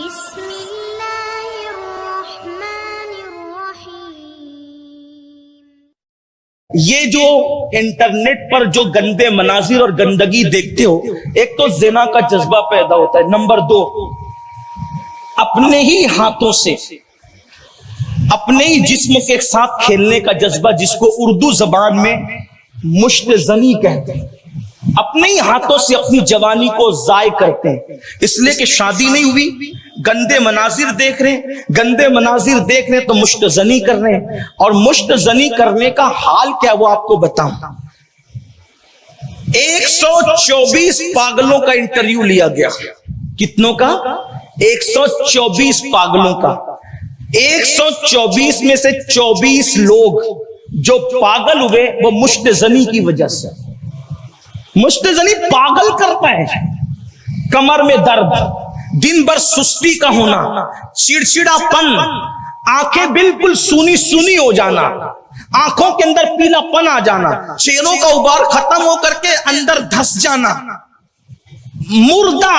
بسم اللہ الرحمن الرحیم۔ یہ جو انٹرنیٹ پر جو گندے مناظر اور گندگی دیکھتے ہو، ایک تو زنا کا جذبہ پیدا ہوتا ہے، نمبر دو اپنے ہی ہاتھوں سے اپنے ہی جسم کے ساتھ کھیلنے کا جذبہ، جس کو اردو زبان میں مشت زنی کہتے ہیں۔ اپنے ہی ہاتھوں سے اپنی جوانی کو ضائع کرتے ہیں، اس لیے کہ شادی نہیں ہوئی، گندے مناظر دیکھ رہے ہیں، گندے مناظر دیکھ رہے ہیں تو مشت زنی کر رہے ہیں۔ اور مشت زنی کرنے کا حال کیا وہ آپ کو بتاؤں۔ 124 پاگلوں کا انٹرویو لیا گیا۔ کتنوں کا؟ 124 پاگلوں کا۔ 124 میں سے 24 لوگ جو پاگل ہوئے وہ مشت زنی کی وجہ سے۔ مشت زنی پاگل کرتا ہے، کمر میں درد، دن بھر سستی کا ہونا، چڑچڑا پن، آنکھیں بالکل سونی سونی ہو جانا، آنکھوں کے اندر پیلا پن آ جانا، چہروں کا غبار ختم ہو کر کے اندر دھس جانا، مردہ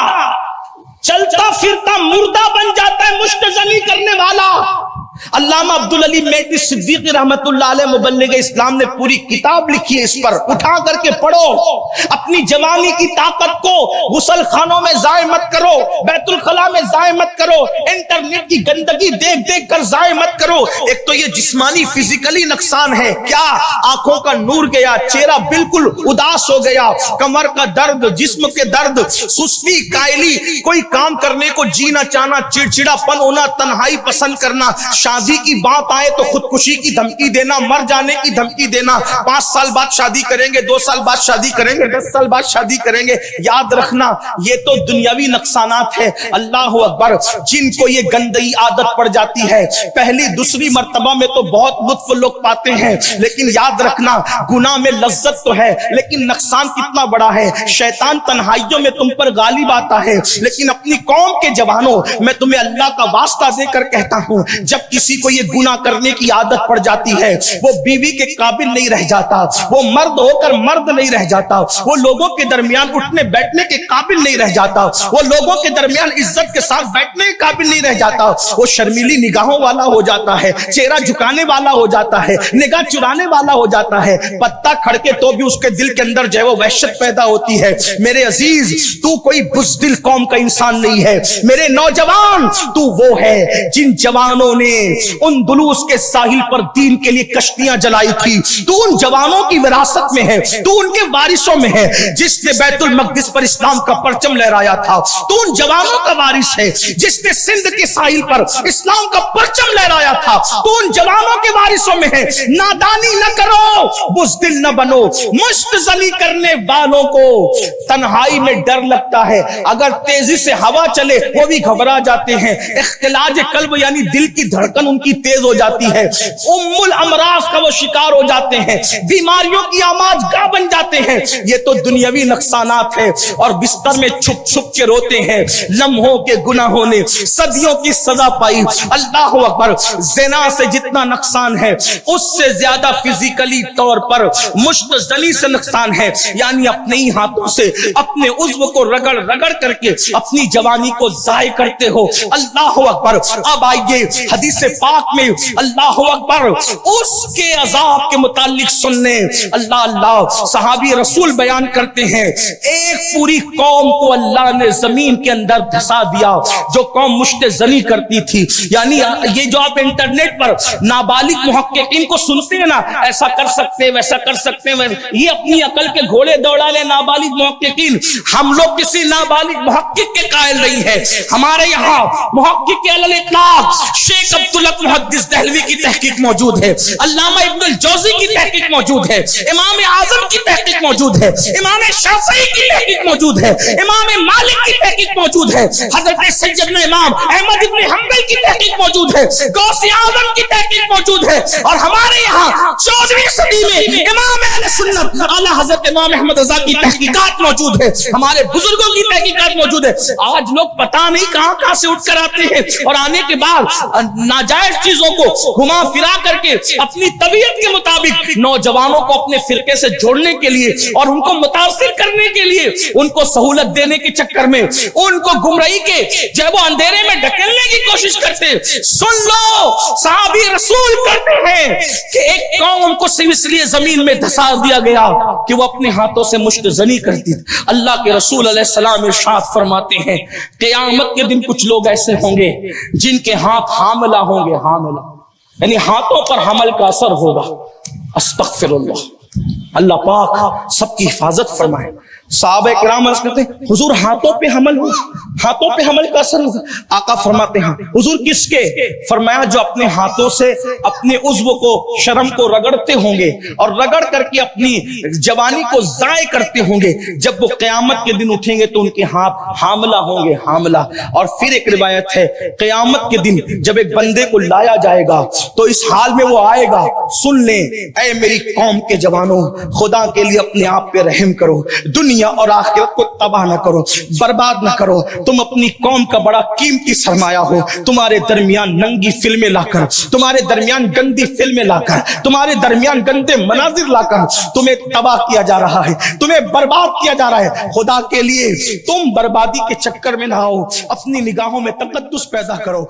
چلتا پھرتا مردہ بن جاتا ہے مشت زنی کرنے والا۔ علامہ عبدالعلی مہدی صدیقی رحمت اللہ علیہ مبلغ اسلام نے پوری کتاب لکھی ہے اس پر، اٹھا کر کے پڑھو۔ اپنی جوانی کی طاقت کو غسل خانوں میں ضائع مت کرو، بیت الخلاء میں ضائع مت کرو، انٹرنیٹ کی گندگی دیکھ دیکھ کر ضائع مت کرو۔ ایک تو یہ جسمانی فزیکلی نقصان ہے، کیا آنکھوں کا نور گیا، چہرہ بالکل اداس ہو گیا، کمر کا درد، جسم کے درد، سستی، کائلی، کوئی کام کرنے کو جی نہ چاہنا، چڑچڑا پن ہونا، تنہائی پسند کرنا، شادی کی بات آئے تو خودکشی کی دھمکی دینا، مر جانے کی دھمکی دینا، 5 سال بعد شادی کریں گے، 2 سال بعد شادی کریں گے، 10 سال بعد شادی کریں گے۔ یاد رکھنا یہ تو دنیاوی نقصانات ہے۔ اللہ اکبر، جن کو یہ گندی عادت پڑ جاتی ہے پہلی دوسری مرتبہ میں تو بہت لطف لوگ پاتے ہیں، لیکن یاد رکھنا گناہ میں لذت تو ہے لیکن نقصان کتنا بڑا ہے۔ شیطان تنہائیوں میں تم پر غالب آتا ہے، لیکن اپنی قوم کے جوانوں میں تمہیں اللہ کا واسطہ دے کر کہتا ہوں، جب کسی کو یہ گناہ کرنے کی عادت پڑ جاتی ہے وہ بیوی کے قابل نہیں رہ جاتا، وہ مرد ہو کر مرد نہیں رہ جاتا، وہ لوگوں کے درمیان اٹھنے بیٹھنے کے قابل نہیں رہ جاتا، وہ لوگوں کے درمیان عزت کے ساتھ بیٹھنے کے قابل نہیں رہ جاتا، وہ شرمیلی نگاہوں والا ہو جاتا ہے، چہرہ جھکانے والا ہو جاتا ہے، نگاہ چرانے والا ہو جاتا ہے، پتا کھڑکے تو بھی اس کے دل کے اندر جو ہے وہ وحشت پیدا ہوتی ہے۔ میرے عزیز، تو کوئی بزدل قوم کا انسان نہیں ہے، میرے نوجوان تو وہ ہے جن جوانوں نے اندلس کے ساحل پر دین کے لیے کشتیاں جلائی تھی، تو ان جوانوں کی وراثت میں ہے، تو ان کے وارثوں میں ہے، جس نے بیت المقدس پر اسلام کا پرچم لہرایا تھا، تو ان جوانوں کا وارث ہے، جس نے سندھ کے ساحل پر اسلام کا پرچم لہرایا تھا، تو ان جوانوں کے وارثوں میں ہے۔ نادانی نہ کرو، بزدل نہ بنو۔ مشت زنی کرنے والوں کو تنہائی میں ڈر لگتا ہے، اگر تیزی سے ہوا چلے وہ بھی گھبرا جاتے ہیں، اختلاج قلب یعنی دل کی دھڑکن ان کی تیز ہو جاتی ہے، ام الامراض کا وہ شکار ہو جاتے ہیں، بیماریوں کی آماج گاہ بن جاتے ہیں۔ یہ تو دنیاوی نقصانات ہے، اور بستر میں چھپ چھپ کے روتے ہیں، لمحوں کے گناہوں نے صدیوں کی سزا پائی۔ اللہ اکبر، زنا سے جتنا نقصان ہے اس سے زیادہ فزیکلی طور پر مشت زنی سے نقصان ہے، یعنی اپنے ہی ہاتھوں سے اپنے عضو کو رگڑ رگڑ کر کے اپنی جوانی کو ضائع کرتے ہو۔ اللہ اکبر۔ اب آئیے حدیث پاک میں اللہ اکبر اس کے عذاب کے متعلق سننے۔ اللہ صحابی رسول بیان کرتے ہیں، ایک پوری قوم کو اللہ نے زمین کے اندر دھسا دیا جو قوم مشت زنی کرتی تھی۔ یعنی یہ جو آپ انٹرنیٹ پر نابالغ محققین کو سنتے ہیں نا، ایسا کر سکتے ویسا کر سکتے، یہ اپنی عقل کے گھوڑے دوڑا لے نابالغ محققین۔ ہم لوگ کسی نابالغ محقق کے قائل نہیں ہے، ہمارے یہاں محقق کے علی الاطلاق شیخ عبداللہ محدث دہلوی کی تحقیق موجود ہے، علامہ ابن الجوزی کی تحقیق موجود ہے، امام اعظم کی تحقیق موجود ہے، امام شافعی کی تحقیق موجود ہے، امام مالک کی تحقیق موجود ہے، حضرت سیدنا امام احمد ابن حنبل کی تحقیق موجود ہے، غوث اعظم کی تحقیق موجود ہے، اور ہمارے یہاں 14ویں صدی میں امام اہل سنت اعلی حضرت امام احمد رضا کی تحقیقات موجود ہے، ہمارے بزرگوں کی تحقیقات موجود ہے۔ آج لوگ پتہ نہیں کہاں کہاں سے اٹھ کر آتے ہیں، اور آنے کے بعد ناجائز چیزوں کو گھما پھرا کر کے اپنی طبیعت کے مطابق نوجوانوں کو اپنے فرقے سے جوڑنے کے لیے اور ان کو متاثر کرنے کرنے کے لیے, ان کو سہولت دینے کے چکر میں, ان کو گمراہی کے جو ہے وہ اندھیرے میں ڈھکیلنے کی کوشش کرتے. سن لو, صحابی رسول کرتے ہیں کہ ایک قوم کو صرف اس لیے زمین میں دھسا دیا گیا کہ وہ اپنے ہاتھوں سے مشت زنی کرتی تھی. اللہ کے رسول علیہ السلام ارشاد فرماتے ہیں قیامت کے دن کچھ لوگ ایسے ہوں گے جن کے ہاتھ حاملہ ہوں گے, حاملہ یعنی ہاتھوں پر حمل کا اثر ہوگا. استغفر اللہ, اللہ پاک سب کی حفاظت فرمائے. صحابہ کرام عرض کرتے ہیں حضور ہاتھوں پہ حمل ہو, ہاتھوں پہ حمل کا اثر ہوگا. آقا فرماتے ہیں حضور کس کے؟ فرمایا جو اپنے ہاتھوں سے اپنے عضو کو, شرم کو رگڑتے ہوں گے اور رگڑ کر کے اپنی جوانی کو ضائع کرتے ہوں گے, جب وہ قیامت کے دن اٹھیں گے تو ان کے ہاتھ حاملہ ہوں گے, حاملہ. اور پھر ایک روایت ہے قیامت کے دن جب ایک بندے کو لایا جائے گا تو اس حال میں وہ آئے گا, سن لیں اے میری قوم کے جوانوں, خدا کے لیے اپنے آپ پہ رحم کرو, دنیا اور آخرت کو تباہ نہ کرو, برباد نہ کرو. تم اپنی قوم کا بڑا قیمتی سرمایہ ہو. تمہارے درمیان ننگی فلمیں لا کر, تمہارے درمیان گندی فلمیں لا کر, تمہارے درمیان گندے مناظر لا کر تمہیں تباہ کیا جا رہا ہے, تمہیں برباد کیا جا رہا ہے. خدا کے لیے تم بربادی کے چکر میں نہ آؤ, اپنی نگاہوں میں تقدس پیدا کرو.